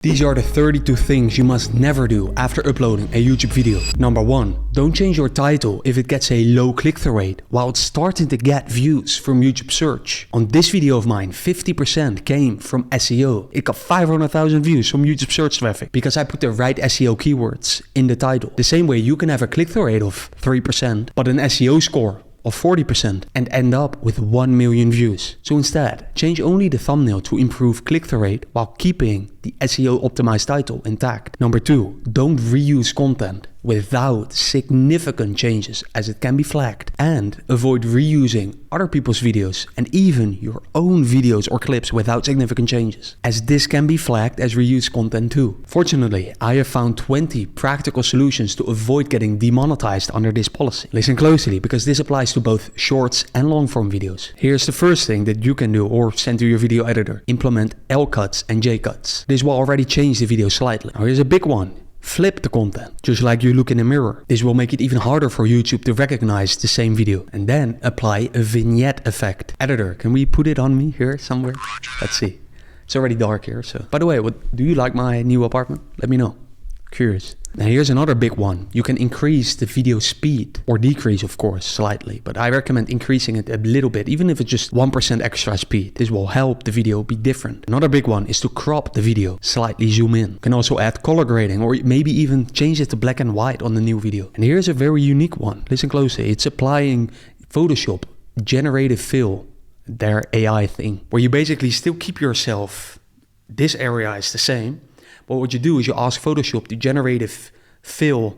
These are the 32 things you must never do after uploading a YouTube video. Number 1. Don't change your title if it gets a low click-through rate while it's starting to get views from YouTube search. On this video of mine, 50% came from SEO. It got 500,000 views from YouTube search traffic because I put the right SEO keywords in the title. The same way you can have a click-through rate of 3%, but an SEO score of 40% and end up with 1 million views. So instead, change only the thumbnail to improve click-through rate while keeping the SEO optimized title intact. Number 2, don't reuse content without significant changes as it can be flagged, and avoid reusing other people's videos and even your own videos or clips without significant changes, as this can be flagged as reused content too. Fortunately, I have found 20 practical solutions to avoid getting demonetized under this policy. Listen closely because this applies to both shorts and long form videos. Here's the first thing that you can do or send to your video editor. Implement L cuts and J cuts. This will already change the video slightly. Now here's a big one. Flip the content, just like you look in a mirror. This will make it even harder for YouTube to recognize the same video. And then apply a vignette effect. Editor, can we put it on me here somewhere? Let's see. It's already dark here, so. By the way, do you like my new apartment? Let me know. Curious. Now here's another big one. You can increase the video speed or decrease, of course, slightly, but I recommend increasing it a little bit, even if it's just 1% extra speed. This will help the video be different. Another big one is to crop the video, slightly zoom in. You can also add color grading or maybe even change it to black and white on the new video. And here's a very unique one. Listen closely. It's applying Photoshop generative fill, their AI thing, where you basically still keep yourself, this area is the same. But what you do is you ask Photoshop to generative fill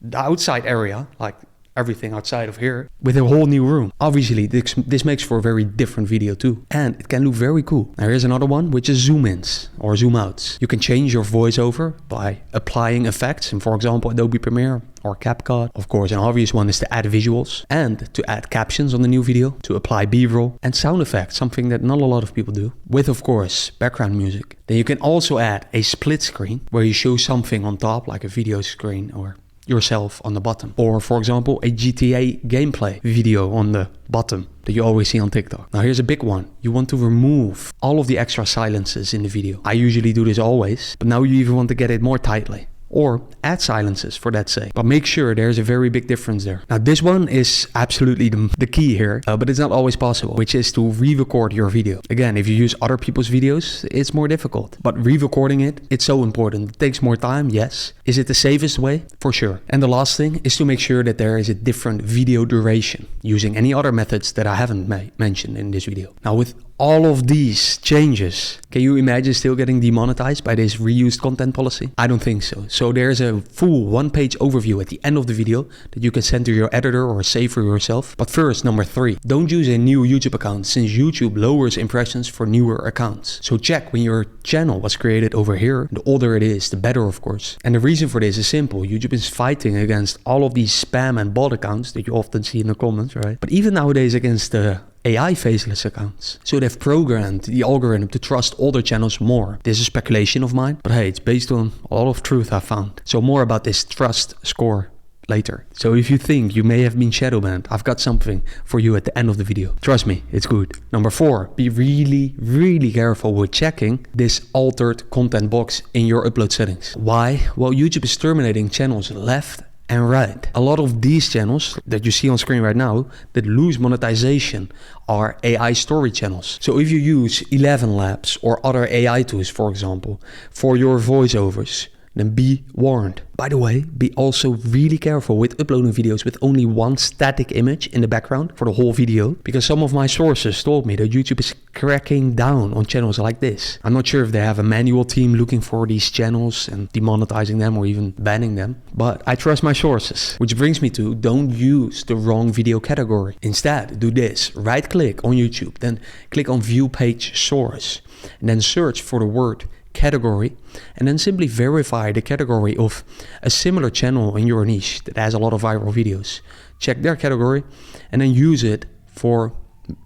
the outside area, like everything outside of here, with a whole new room. Obviously, this makes for a very different video too. And it can look very cool. Now here's another one, which is zoom ins or zoom outs. You can change your voiceover by applying effects in, for example, Adobe Premiere or CapCut. Of course, an obvious one is to add visuals and to add captions on the new video, to apply B-roll and sound effects, something that not a lot of people do, with, of course, background music. Then you can also add a split screen where you show something on top, like a video screen, or yourself on the bottom, or for example a GTA gameplay video on the bottom that you always see on TikTok. Now here's a big one. You want to remove all of the extra silences in the video. I usually do this always, but now you even want to get it more tightly, or add silences for that sake. But make sure there's a very big difference there. Now this one is absolutely the key here, but it's not always possible, which is to re-record your video. Again, if you use other people's videos, it's more difficult. But re-recording it, it's so important. It takes more time, yes. Is it the safest way? For sure. And the last thing is to make sure that there is a different video duration using any other methods that I haven't mentioned in this video. Now with all of these changes, can you imagine still getting demonetized by this reused content policy? I don't think so. So there's a full one-page overview at the end of the video that you can send to your editor or save for yourself. But first, number 3, don't use a new YouTube account since YouTube lowers impressions for newer accounts. So check when your channel was created over here. The older it is, the better, of course. And the reason for this is simple. YouTube is fighting against all of these spam and bot accounts that you often see in the comments, right? But even nowadays against the AI faceless accounts. So they've programmed the algorithm to trust older channels more. This is speculation of mine, but hey, it's based on a lot of truth I found. So more about this trust score later. So if you think you may have been shadowbanned, I've got something for you at the end of the video. Trust me, it's good. Number 4, be really careful with checking this altered content box in your upload settings. Why? Well, YouTube is terminating channels left and right. A lot of these channels that you see on screen right now that lose monetization are AI story channels. So if you use 11 Labs or other AI tools, for example, for your voiceovers, then be warned. By the way, be also really careful with uploading videos with only one static image in the background for the whole video, because some of my sources told me that YouTube is cracking down on channels like this. I'm not sure if they have a manual team looking for these channels and demonetizing them or even banning them, but I trust my sources. Which brings me to, don't use the wrong video category. Instead, do this. Right click on YouTube, then click on view page source, and then search for the word category, and then simply verify the category of a similar channel in your niche that has a lot of viral videos. Check their category and then use it for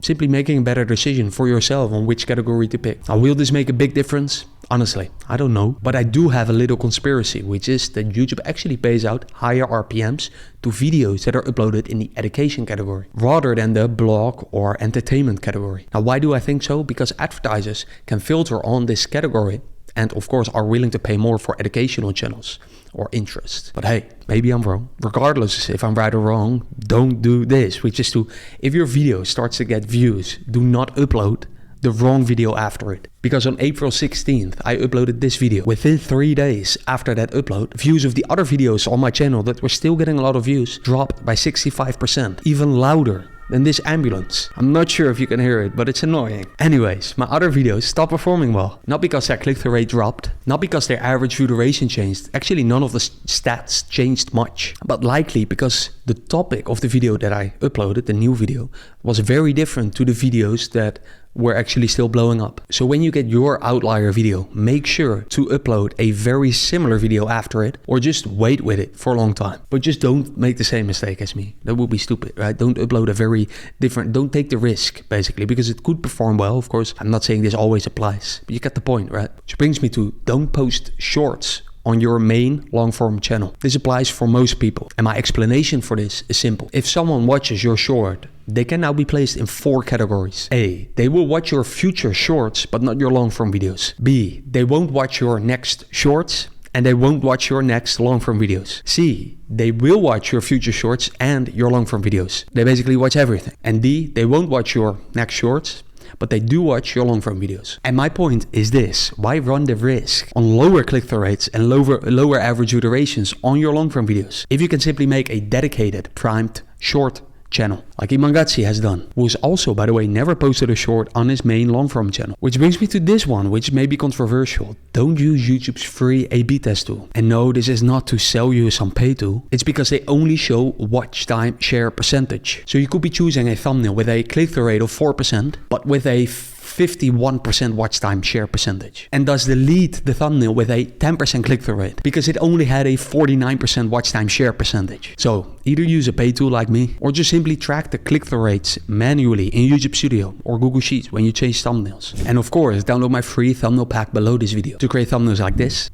simply making a better decision for yourself on which category to pick. Now, will this make a big difference? Honestly, I don't know. But I do have a little conspiracy, which is that YouTube actually pays out higher RPMs to videos that are uploaded in the education category, rather than the blog or entertainment category. Now, why do I think so? Because advertisers can filter on this category and of course are willing to pay more for educational channels or interest. But hey, maybe I'm wrong. Regardless if I'm right or wrong, don't do this, which is to, if your video starts to get views, do not upload the wrong video after it. Because on April 16th, I uploaded this video. Within 3 days after that upload, views of the other videos on my channel that were still getting a lot of views dropped by 65%, even louder than this ambulance. I'm not sure if you can hear it, but it's annoying. Anyways, my other videos stopped performing well. Not because their click-through rate dropped, not because their average view duration changed. Actually, none of the stats changed much, but likely because the topic of the video that I uploaded, the new video, was very different to the videos that were actually still blowing up. So when you get your outlier video, make sure to upload a very similar video after it, or just wait with it for a long time. But just don't make the same mistake as me. That would be stupid, right? Don't upload a very different, don't take the risk, basically, because it could perform well. Of course, I'm not saying this always applies, but you get the point, right? Which brings me to, don't post shorts on your main long-form channel. This applies for most people. And my explanation for this is simple. If someone watches your short, they can now be placed in 4 categories. A, they will watch your future shorts, but not your long-form videos. B, they won't watch your next shorts, and they won't watch your next long-form videos. C, they will watch your future shorts and your long-form videos. They basically watch everything. And D, they won't watch your next shorts, but they do watch your long-form videos. And my point is this: why run the risk on lower click-through rates and lower average view durations on your long-form videos if you can simply make a dedicated, primed short channel, like Imangazzi has done, who has also, by the way, never posted a short on his main long-form channel. Which brings me to this one, which may be controversial. Don't use YouTube's free A/B test tool. And no, this is not to sell you some pay tool. It's because they only show watch time share percentage. So you could be choosing a thumbnail with a click-through rate of 4%, but with a 51% watch time share percentage, and thus delete the thumbnail with a 10% click-through rate because it only had a 49% watch time share percentage. So either use a pay tool like me, or just simply track the click-through rates manually in YouTube Studio or Google Sheets when you change thumbnails. And of course, download my free thumbnail pack below this video to create thumbnails like this,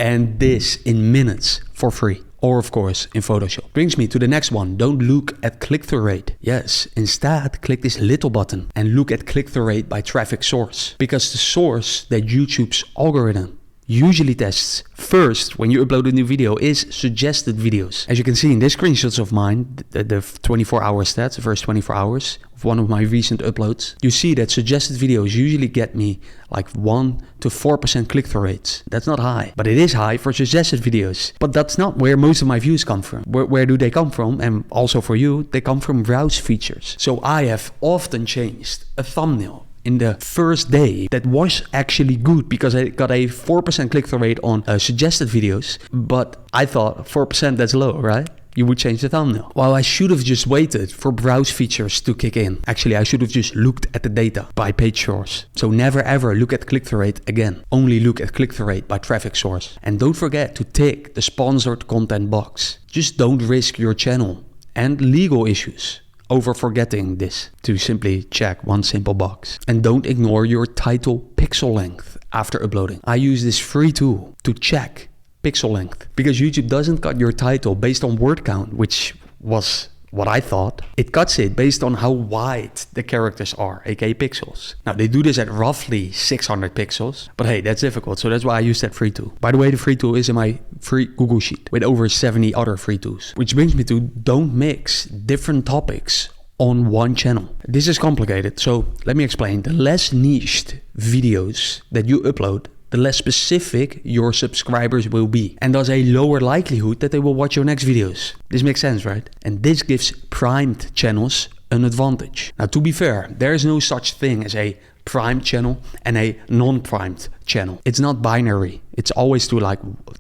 and this in minutes for free. Or of course in Photoshop. Brings me to the next one. Don't look at click-through rate. Yes, instead click this little button and look at click-through rate by traffic source. Because the source that YouTube's algorithm usually tests first when you upload a new video is suggested videos. As you can see in these screenshots of mine, the 24-hour stats, the first 24 hours of one of my recent uploads, you see that suggested videos usually get me like 1 to 4% click-through rates. That's not high, but it is high for suggested videos. But that's not where most of my views come from. Where do they come from? And also for you, they come from browse features. So I have often changed a thumbnail in the first day that was actually good because I got a 4% click-through rate on suggested videos, but I thought 4%, that's low, right? You would change the thumbnail. Well, I should have just waited for browse features to kick in. Actually, I should have just looked at the data by page source. So never ever look at click-through rate again. Only look at click-through rate by traffic source. And don't forget to tick the sponsored content box. Just don't risk your channel and legal issues over forgetting this, to simply check one simple box. And don't ignore your title pixel length after uploading. I use this free tool to check pixel length because YouTube doesn't cut your title based on word count, which was what I thought. It cuts it based on how wide the characters are, aka pixels. Now they do this at roughly 600 pixels, but hey, that's difficult, so that's why I use that free tool. By the way, the free tool is in my free Google Sheet with over 70 other free tools. Which brings me to, don't mix different topics on one channel. This is complicated, so let me explain. The less niched videos that you upload, the less specific your subscribers will be, and thus a lower likelihood that they will watch your next videos. This makes sense, right? And this gives primed channels an advantage. Now, to be fair, there is no such thing as a primed channel and a non-primed channel. It's not binary. It's always to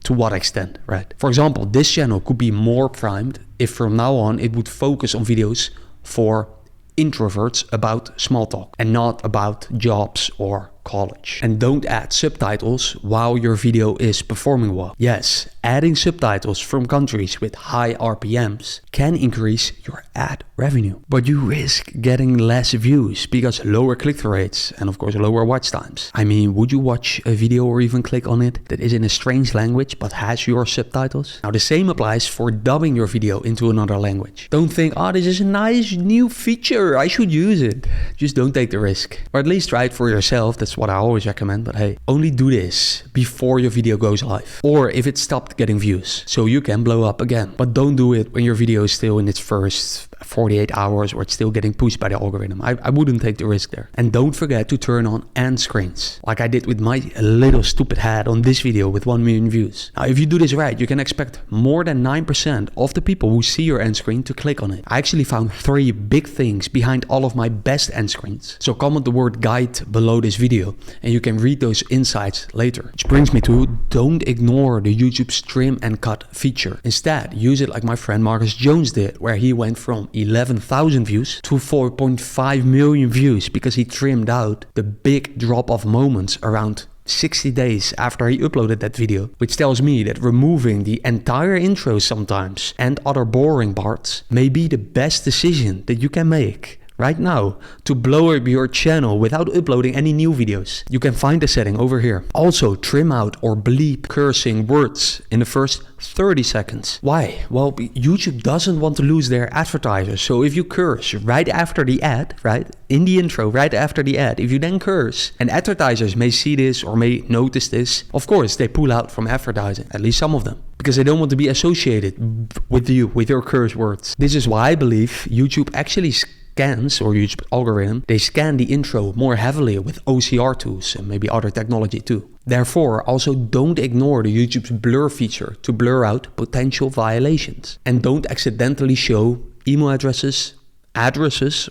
what extent, right? For example, this channel could be more primed if from now on it would focus on videos for introverts about small talk and not about jobs or college. And don't add subtitles while your video is performing well. Yes, adding subtitles from countries with high RPMs can increase your ad revenue. But you risk getting less views because lower click-through rates and of course lower watch times. I mean, would you watch a video or even click on it that is in a strange language but has your subtitles? Now the same applies for dubbing your video into another language. Don't think, oh, this is a nice new feature, I should use it. Just don't take the risk. Or at least try it for yourself, that's what I always recommend. But hey, only do this before your video goes live. Or if it stopped getting views, so you can blow up again. But don't do it when your video is still in its first 48 hours or it's still getting pushed by the algorithm. I wouldn't take the risk there. And don't forget to turn on end screens, like I did with my little stupid hat on this video with 1 million views. Now, if you do this right, you can expect more than 9% of the people who see your end screen to click on it. I actually found 3 big things behind all of my best end screens. So comment the word guide below this video and you can read those insights later. Which brings me to, don't ignore the YouTube's trim and cut feature. Instead, use it like my friend Marcus Jones did, where he went from 11,000 views to 4.5 million views because he trimmed out the big drop-off moments around 60 days after he uploaded that video, which tells me that removing the entire intro sometimes and other boring parts may be the best decision that you can make right now to blow up your channel without uploading any new videos. You can find the setting over here. Also, trim out or bleep cursing words in the first 30 seconds. Why? Well, YouTube doesn't want to lose their advertisers. So if you curse right after the ad, right, in the intro, right after the ad, if you then curse, and advertisers may see this or may notice this, of course, they pull out from advertising, at least some of them, because they don't want to be associated with you, with your curse words. This is why I believe YouTube actually scans, or YouTube algorithm, they scan the intro more heavily with OCR tools and maybe other technology too. Therefore, also don't ignore the YouTube's blur feature to blur out potential violations. And don't accidentally show email addresses,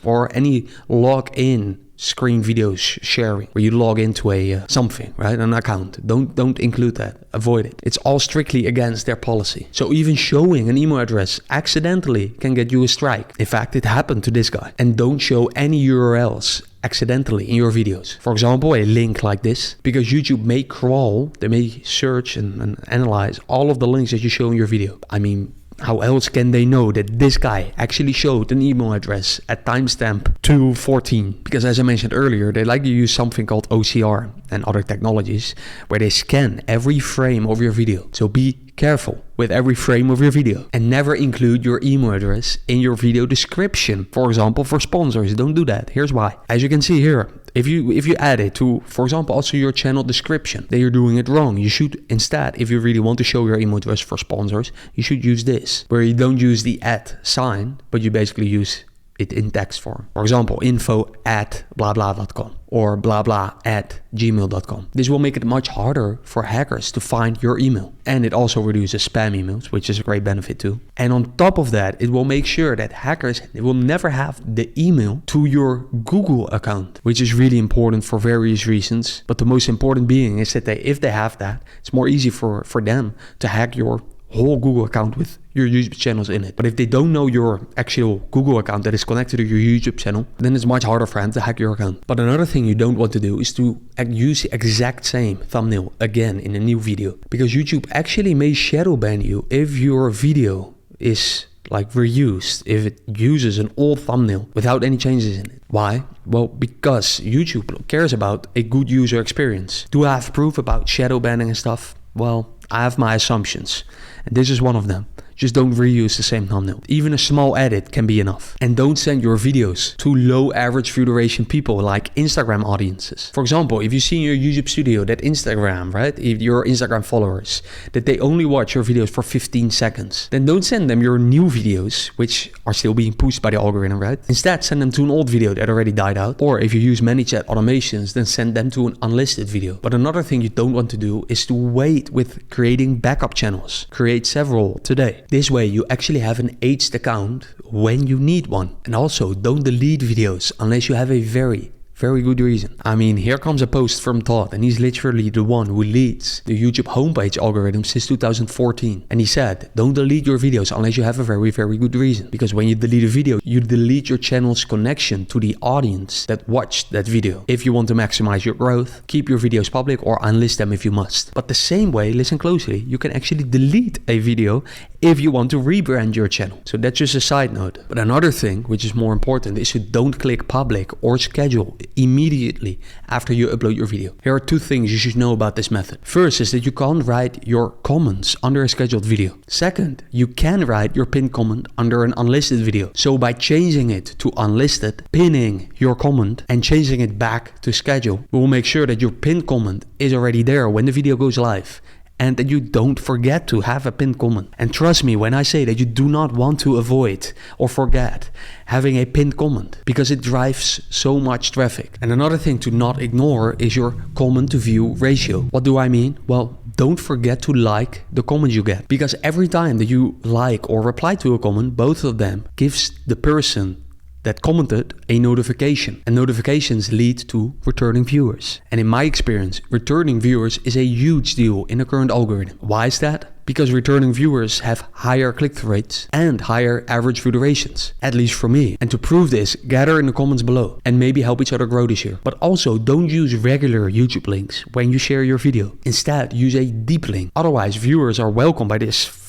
or any login screen videos sharing where you log into a something, right, an account. Don't include that. Avoid it. It's all strictly against their policy. So even showing an email address accidentally can get you a strike. In fact, it happened to this guy. And don't show any URLs accidentally in your videos. For example, a link like this, because YouTube may crawl, they may search and analyze all of the links that you show in your video. I mean, how else can they know that this guy actually showed an email address at timestamp 2:14? Because as I mentioned earlier, they like to use something called OCR and other technologies where they scan every frame of your video. So be careful with every frame of your video and never include your email address in your video description. For example, for sponsors, don't do that. Here's why. As you can see here, if you add it to, for example, also your channel description, then you're doing it wrong. You should instead, if you really want to show your email address for sponsors, you should use this, where you don't use the @ sign, but you basically use it in text form. For example, info@blah@gmail.com or blah@gmail.com. This will make it much harder for hackers to find your email. And it also reduces spam emails, which is a great benefit too. And on top of that, it will make sure that hackers will never have the email to your Google account, which is really important for various reasons. But the most important being is that if they have that, it's more easy for them to hack your whole Google account with your YouTube channels in it. But if they don't know your actual Google account that is connected to your YouTube channel, then it's much harder for them to hack your account. But another thing you don't want to do is to use the exact same thumbnail again in a new video, because YouTube actually may shadow ban you if your video is like reused, if it uses an old thumbnail without any changes in it. Why? Well, because YouTube cares about a good user experience. Do I have proof about shadow banning and stuff? Well, I have my assumptions, and this is one of them. Just don't reuse the same thumbnail. Even a small edit can be enough. And don't send your videos to low average view duration people like Instagram audiences. For example, if you see in your YouTube studio that Instagram, right, if your Instagram followers, that they only watch your videos for 15 seconds, then don't send them your new videos, which are still being pushed by the algorithm, right? Instead, send them to an old video that already died out. Or if you use ManyChat automations, then send them to an unlisted video. But another thing you don't want to do is to wait with creating backup channels. Create several today. This way you actually have an aged account when you need one. And also don't delete videos unless you have a very, Very good reason. I mean, here comes a post from Todd, and he's literally the one who leads the YouTube homepage algorithm since 2014. And he said, don't delete your videos unless you have a very, very good reason. Because when you delete a video, you delete your channel's connection to the audience that watched that video. If you want to maximize your growth, keep your videos public or unlist them if you must. But the same way, listen closely, you can actually delete a video if you want to rebrand your channel. So that's just a side note. But another thing, which is more important, is to don't click public or schedule immediately after you upload your video. Here are two things you should know about this method. First is that you can't write your comments under a scheduled video. Second, you can write your pinned comment under an unlisted video. So by changing it to unlisted, pinning your comment and changing it back to schedule, we will make sure that your pinned comment is already there when the video goes live, and that you don't forget to have a pinned comment. And trust me when I say that you do not want to avoid or forget having a pinned comment, because it drives so much traffic. And another thing to not ignore is your comment to view ratio. What do I mean? Well, don't forget to like the comments you get, because every time that you like or reply to a comment, both of them gives the person that commented a notification, and notifications lead to returning viewers. And in my experience, returning viewers is a huge deal in the current algorithm. Why is that? Because returning viewers have higher click-through rates and higher average view durations, at least for me. And to prove this, gather in the comments below and maybe help each other grow this year. But also, don't use regular YouTube links when you share your video. Instead, use a deep link. Otherwise, viewers are welcomed by this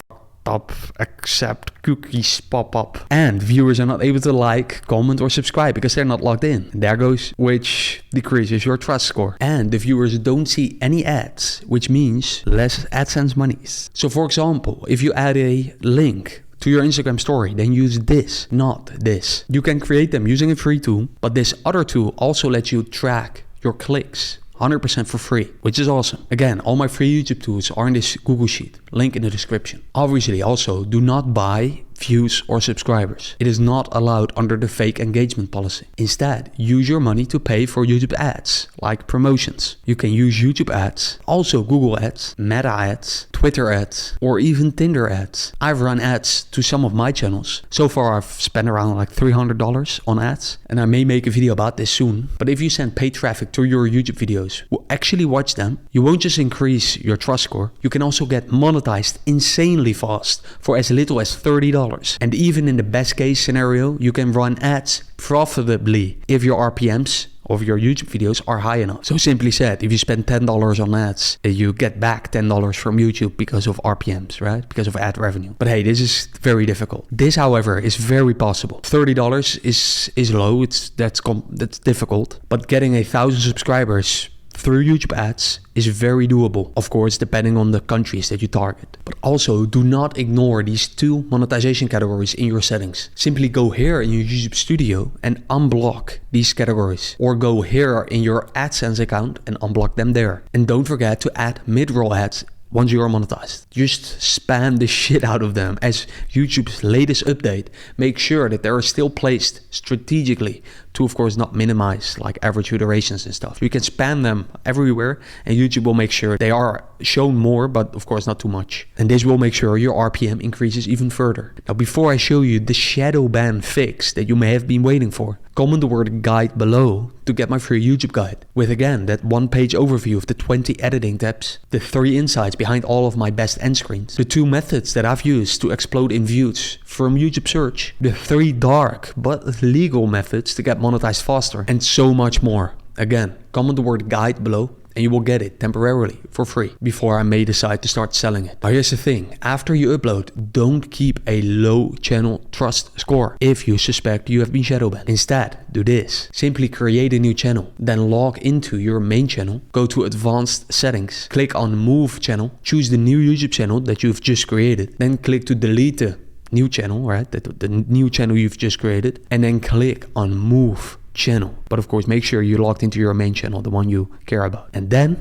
up, accept cookies pop up, and viewers are not able to like, comment or subscribe because they're not logged in. And there goes, which decreases your trust score. And the viewers don't see any ads, which means less AdSense monies. So for example, if you add a link to your Instagram story, then use this, not this. You can create them using a free tool, but this other tool also lets you track your clicks 100% for free, which is awesome. Again, all my free YouTube tools are in this Google Sheet, link in the description. Obviously, also do not buy views or subscribers. It is not allowed under the fake engagement policy. Instead, use your money to pay for YouTube ads, like promotions. You can use YouTube ads, also Google ads, Meta ads, Twitter ads, or even Tinder ads. I've run ads to some of my channels. So far, I've spent around like $300 on ads, and I may make a video about this soon. But if you send paid traffic to your YouTube videos, who actually watch them, you won't just increase your trust score, you can also get monetized insanely fast for as little as $30. And even in the best case scenario, you can run ads profitably if your RPMs of your YouTube videos are high enough. So simply said, if you spend $10 on ads, you get back $10 from YouTube because of RPMs, right? Because of ad revenue. But hey, this is very difficult. This, however, is very possible. $30 is low. That's difficult. But getting 1,000 subscribers through YouTube ads is very doable, of course, depending on the countries that you target. But also, do not ignore these two monetization categories in your settings. Simply go here in your YouTube studio and unblock these categories, or go here in your AdSense account and unblock them there. And don't forget to add mid-roll ads once you are monetized. Just spam the shit out of them. As YouTube's latest update, make sure that they are still placed strategically to, of course, not minimize like average view durations and stuff. You can spam them everywhere and YouTube will make sure they are shown more, but of course not too much. And this will make sure your RPM increases even further. Now, before I show you the Shadowbanned fix that you may have been waiting for, comment the word guide below to get my free YouTube guide with, again, that one-page overview of the 20 editing tips, the 3 insights behind all of my best end screens, the 2 methods that I've used to explode in views from YouTube search, the 3 dark but legal methods to get monetized faster, and so much more. Again, comment the word guide below and you will get it temporarily for free before I may decide to start selling it. Now here's the thing, after you upload, don't keep a low channel trust score if you suspect you have been shadow banned. Instead, do this. Simply create a new channel, then log into your main channel, go to advanced settings, click on move channel, choose the new YouTube channel that you've just created, then click to delete the new channel, right? The new channel you've just created, and then click on move channel. But of course, make sure you're logged into your main channel, the one you care about. And then,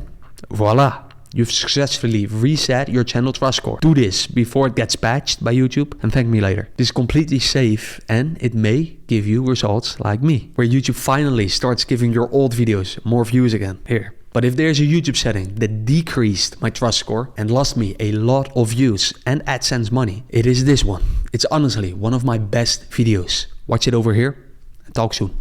voila, you've successfully reset your channel trust score. Do this before it gets patched by YouTube and thank me later. This is completely safe and it may give you results like me, where YouTube finally starts giving your old videos more views again. Here. But if there's a YouTube setting that decreased my trust score and lost me a lot of views and AdSense money, it is this one. It's honestly one of my best videos. Watch it over here and talk soon.